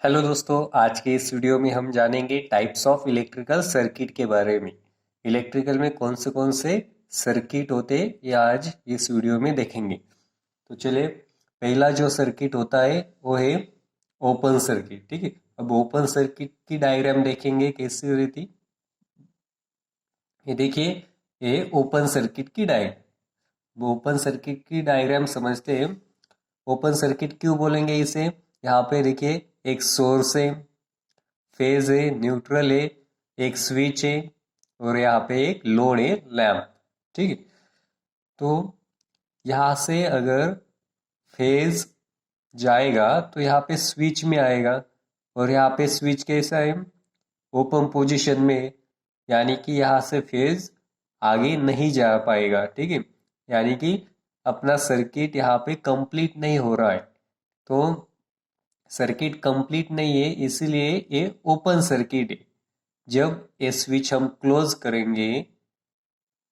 Hello दोस्तों, आज के इस वीडियो में हम जानेंगे टाइप्स ऑफ इलेक्ट्रिकल सर्किट के बारे में। इलेक्ट्रिकल में कौन से सर्किट होते हैं ये आज इस वीडियो में देखेंगे। तो चलिए, पहला जो सर्किट होता है वो है ओपन सर्किट। ठीक है, अब ओपन सर्किट की डायग्राम देखेंगे कैसी हो रही थी। ये देखिए, ये ओपन सर्किट की डायग्राम। ओपन सर्किट की डायग्राम समझते हैं। ओपन सर्किट क्यों बोलेंगे इसे। यहाँ पे देखिए, एक सोर्स है, फेज है, न्यूट्रल है, एक स्विच है और यहाँ पे एक लोड है, लैंप। ठीक है, तो यहाँ से अगर फेज जाएगा तो यहाँ पे स्विच में आएगा और यहाँ पे स्विच कैसा है, ओपन पोजीशन में है, यानी कि यहाँ से फेज आगे नहीं जा पाएगा। ठीक है, यानी कि अपना सर्किट यहाँ पे कंप्लीट नहीं हो रहा है। तो सर्किट कंप्लीट नहीं है, इसीलिए ये ओपन सर्किट है। जब ये स्विच हम क्लोज करेंगे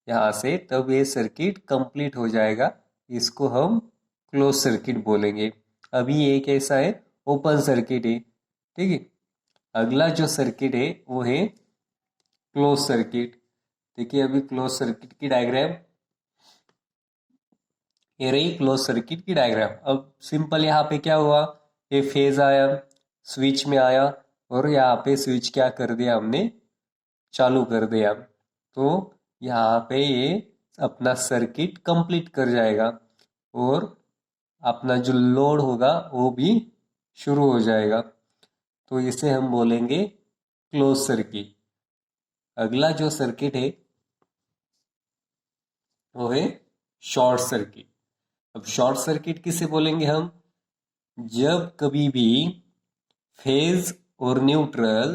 यहाँ से, तब ये सर्किट कंप्लीट हो जाएगा। इसको हम क्लोज सर्किट बोलेंगे। अभी ये कैसा है, ओपन सर्किट है। ठीक है, अगला जो सर्किट है वो है क्लोज सर्किट। देखिए, अभी क्लोज सर्किट की डायग्राम, ये रही क्लोज सर्किट की डायग्राम। अब सिंपल यहाँ पे क्या हुआ, ये फेज आया, स्विच में आया और यहाँ पे स्विच क्या कर दिया हमने, चालू कर दिया। तो यहाँ पे ये अपना सर्किट कंप्लीट कर जाएगा और अपना जो लोड होगा वो भी शुरू हो जाएगा। तो इसे हम बोलेंगे क्लोज सर्किट। अगला जो सर्किट है वो है शॉर्ट सर्किट। अब शॉर्ट सर्किट किसे बोलेंगे हम, जब कभी भी फेज और न्यूट्रल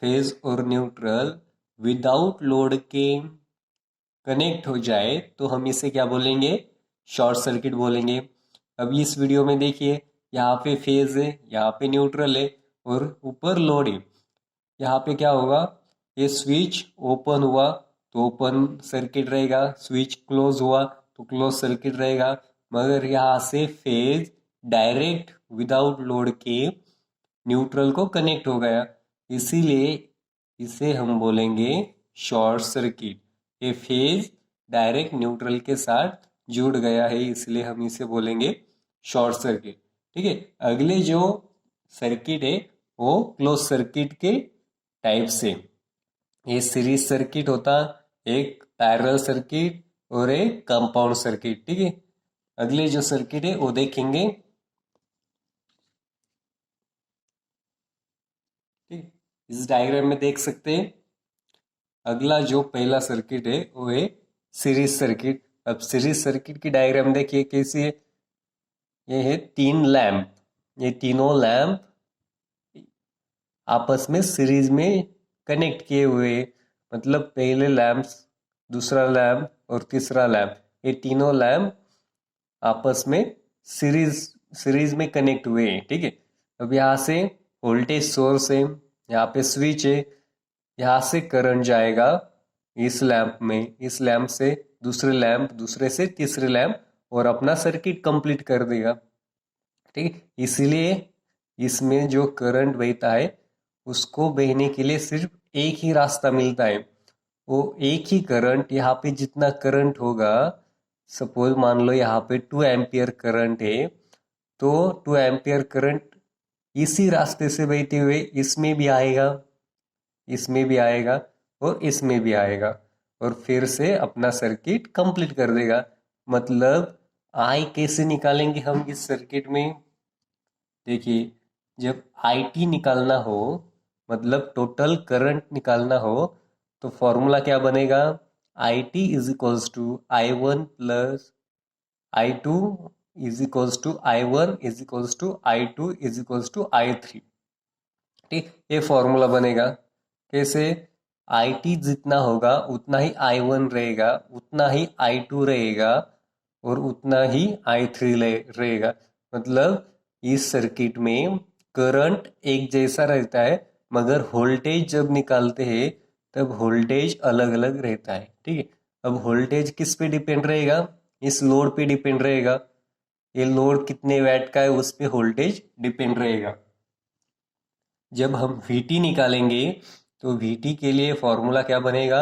फेज और न्यूट्रल विदाउट लोड के कनेक्ट हो जाए तो हम इसे क्या बोलेंगे, शॉर्ट सर्किट बोलेंगे। अभी इस वीडियो में देखिए, यहाँ पे फेज है, यहाँ पे न्यूट्रल है और ऊपर लोड है। यहाँ पे क्या होगा, ये स्विच ओपन हुआ तो ओपन सर्किट रहेगा, स्विच क्लोज हुआ तो क्लोज सर्किट रहेगा। मगर यहाँ से फेज डायरेक्ट विदाउट लोड के न्यूट्रल को कनेक्ट हो गया, इसीलिए इसे हम बोलेंगे शॉर्ट सर्किट। ये फेज डायरेक्ट न्यूट्रल के साथ जुड़ गया है, इसलिए हम इसे बोलेंगे शॉर्ट सर्किट। ठीक है, अगले जो सर्किट है वो क्लोज सर्किट के टाइप से, ये सीरीज सर्किट होता, एक पैरेलल सर्किट और एक कंपाउंड सर्किट। ठीक है, अगले जो सर्किट है वो देखेंगे। ठीक, इस डायग्राम में देख सकते हैं। अगला जो पहला सर्किट है वो है सीरीज सर्किट। अब सीरीज सर्किट की डायग्राम देखिए कैसी है। ये है तीन लैंप, ये तीनों लैंप आपस में सीरीज में कनेक्ट किए हुए हैं। मतलब पहले लैंप, दूसरा लैंप और तीसरा लैंप, ये तीनों लैंप आपस में सीरीज सीरीज में कनेक्ट हुए हैं। ठीक है, अब यहाँ से वोल्टेज सोर्स है, यहाँ पे स्विच है, यहाँ से करंट जाएगा इस लैंप में, इस लैंप से दूसरे लैंप, दूसरे से तीसरे लैंप और अपना सर्किट कंप्लीट कर देगा। ठीक है, इसलिए इसमें जो करंट बहता है उसको बहने के लिए सिर्फ एक ही रास्ता मिलता है। वो एक ही करंट, यहाँ पे जितना करंट होगा, सपोज मान लो यहाँ पे 2 एम्पियर करंट है, तो 2 एम्पियर करंट इसी रास्ते से बहते हुए इसमें भी आएगा, इसमें भी आएगा और इसमें भी आएगा और फिर से अपना सर्किट कंप्लीट कर देगा। मतलब आई कैसे निकालेंगे हम इस सर्किट में। देखिए, जब आई टी निकालना हो, मतलब टोटल करंट निकालना हो, तो फॉर्मूला क्या बनेगा, I T is equals to I one plus I two is equals to I one is equals to I two is equals to I three. ठीक, ये फॉर्मूला बनेगा। कैसे, आई टी जितना होगा उतना ही आई वन रहेगा, उतना ही आई टू रहेगा और उतना ही आई थ्री रहेगा। मतलब इस सर्किट में करंट एक जैसा रहता है, मगर वोल्टेज जब निकालते हैं तब वोल्टेज अलग अलग रहता है। ठीक है, अब वोल्टेज किस पे डिपेंड रहेगा, इस लोड पे डिपेंड रहेगा। ये लोड कितने वैट का है उस पे वोल्टेज डिपेंड रहेगा। जब हम VT निकालेंगे तो VT के लिए फॉर्मूला क्या बनेगा,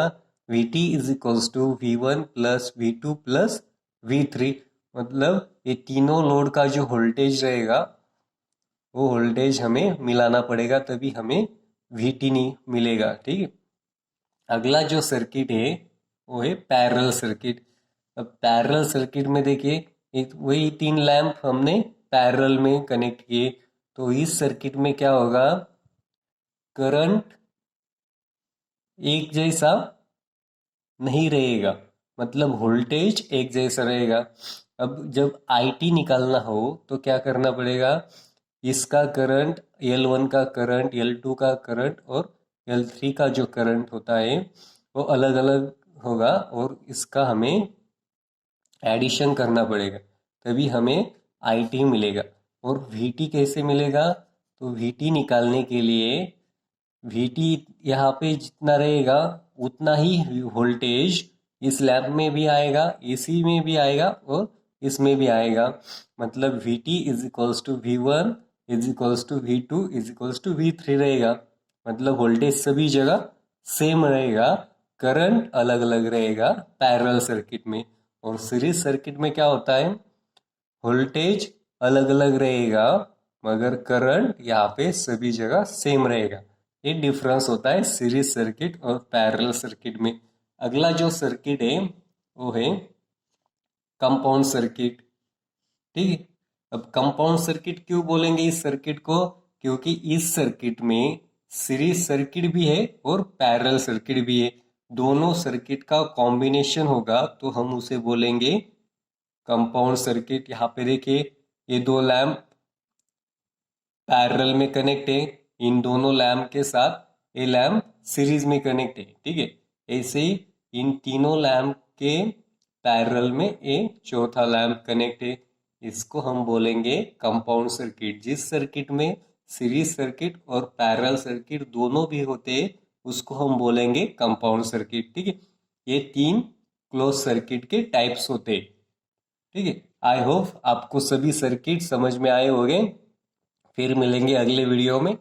VT is equals to V1 plus V2 plus V3। मतलब ये तीनों लोड का जो वोल्टेज रहेगा वो वोल्टेज हमें मिलाना पड़ेगा, तभी हमें VT नहीं मिलेगा। ठीक है, अगला जो सर्किट है वो है पैरेलल सर्किट। अब पैरेलल सर्किट में देखिए वही 3 लैंप हमने पैरेलल में कनेक्ट किए, तो इस सर्किट में क्या होगा, करंट एक जैसा नहीं रहेगा, मतलब वोल्टेज एक जैसा रहेगा। अब जब IT निकालना हो तो क्या करना पड़ेगा, इसका करंट L1 का करंट, L2 का करंट और L3 का जो करंट होता है वो अलग अलग होगा, और इसका हमें एडिशन करना पड़ेगा, तभी हमें IT मिलेगा। और VT कैसे मिलेगा, तो VT निकालने के लिए VT यहाँ पे जितना रहेगा उतना ही वोल्टेज इस लैंप में भी आएगा, AC में भी आएगा और इसमें भी आएगा। मतलब VT is equals to V1 is equals to V2 is equals to V3 रहेगा। मतलब वोल्टेज सभी जगह सेम रहेगा, करंट अलग अलग रहेगा पैरेलल सर्किट में। और सीरीज सर्किट में क्या होता है, वोल्टेज अलग अलग रहेगा मगर करंट यहाँ पे सभी जगह सेम रहेगा। ये डिफरेंस होता है सीरीज सर्किट और पैरेलल सर्किट में। अगला जो सर्किट है वो है कंपाउंड सर्किट। ठीक है, अब कंपाउंड सर्किट क्यों बोलेंगे इस सर्किट को, क्योंकि इस सर्किट में सीरीज सर्किट भी है और पैरेलल सर्किट भी है, दोनों सर्किट का कॉम्बिनेशन होगा तो हम उसे बोलेंगे कंपाउंड सर्किट। यहाँ पे देखिए ये दो लैंप पैरेलल में कनेक्ट है, इन दोनों लैंप के साथ ये लैंप सीरीज में कनेक्ट है। ठीक है, ऐसे ही इन तीनों लैंप के पैरेलल में ये चौथा लैंप कनेक्ट है, इसको हम बोलेंगे कंपाउंड सर्किट। जिस सर्किट में सीरीज सर्किट और पैरेलल सर्किट दोनों भी होते हैं उसको हम बोलेंगे कंपाउंड सर्किट। ठीक है, ये 3 क्लोज सर्किट के टाइप्स होते हैं। ठीक है, आई होप आपको सभी सर्किट समझ में आए होंगे। फिर मिलेंगे अगले वीडियो में।